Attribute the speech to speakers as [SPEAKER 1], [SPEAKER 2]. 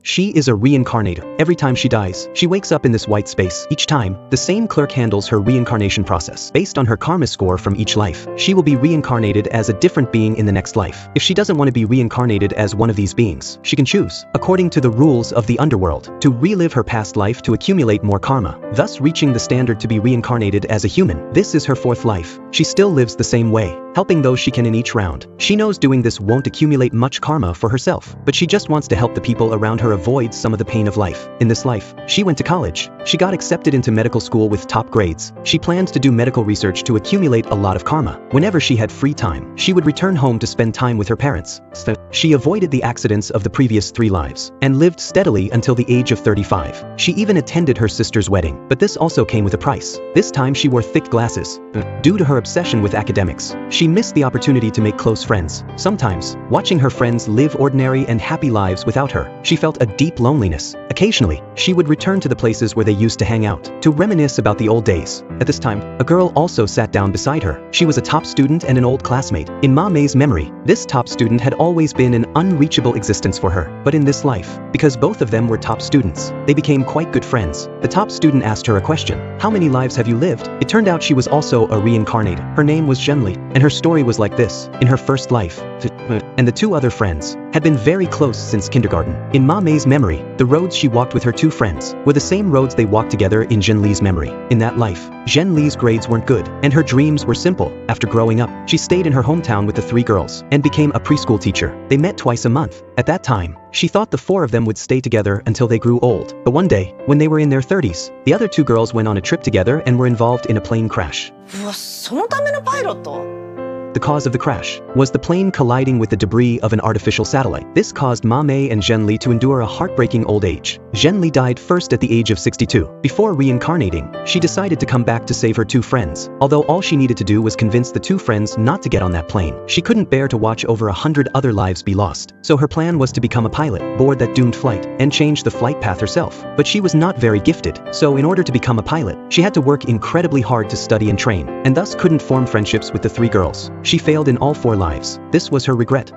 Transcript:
[SPEAKER 1] She is a reincarnator. Every time she dies, she wakes up in this white space. Each time, the same clerk handles her reincarnation process. Based on her karma score from each life, she will be reincarnated as a different being in the next life. If she doesn't want to be reincarnated as one of these beings, she can choose, according to the rules of the underworld, to relive her past life to accumulate more karma, thus reaching the standard to be reincarnated as a human. This is her fourth life. She still lives the same way, helping those she can in each round. She knows doing this won't accumulate much karma for herself, but she just wants to help the people around her avoid some of the pain of life. In this life, she went to college. She got accepted into medical school with top grades. She planned to do medical research to accumulate a lot of karma. Whenever she had free time, she would return home to spend time with her parents. She avoided the accidents of the previous 3 lives and lived steadily until the age of 35. She even attended her sister's wedding, but this also came with a price. This time she wore thick glasses. Due to her obsession with academics, she missed the opportunity to make close friends. Sometimes, watching her friends live ordinary and happy lives without her, she felt a deep loneliness. Occasionally, she would return to the places where they used to hang out, to reminisce about the old days. At this time, a girl also sat down beside her. She was a top student and an old classmate. In Ma Mei's memory, this top student had always been an unreachable existence for her. But in this life, because both of them were top students, they became quite good friends. The top student asked her a question. How many lives have you lived? It turned out she was also a reincarnated. Her name was Zhenli, and her story was like this. In her first life, and the 2 other friends had been very close since kindergarten. In Ma Mei's memory, the roads she walked with her 2 friends were the same roads they walked together in Zhenli's memory. In that life, Zhenli's grades weren't good, and her dreams were simple. After growing up, she stayed in her hometown with the 3 girls and became a preschool teacher. They met twice a month. At that time, she thought the 4 of them would stay together until they grew old. But one day, when they were in their 30s, the other 2 girls went on a trip together and were involved in a plane crash.
[SPEAKER 2] そのためのパイロット
[SPEAKER 1] The cause of the crash was the plane colliding with the debris of an artificial satellite. This caused Ma Mei and Zhenli to endure a heartbreaking old age. Zhenli died first at the age of 62. Before reincarnating, she decided to come back to save her 2 friends. Although all she needed to do was convince the 2 friends not to get on that plane. She couldn't bear to watch over 100 other lives be lost. So her plan was to become a pilot, board that doomed flight, and change the flight path herself. But she was not very gifted. So in order to become a pilot, she had to work incredibly hard to study and train, and thus couldn't form friendships with the 3 girls. She failed in all 4 lives. This was her regret.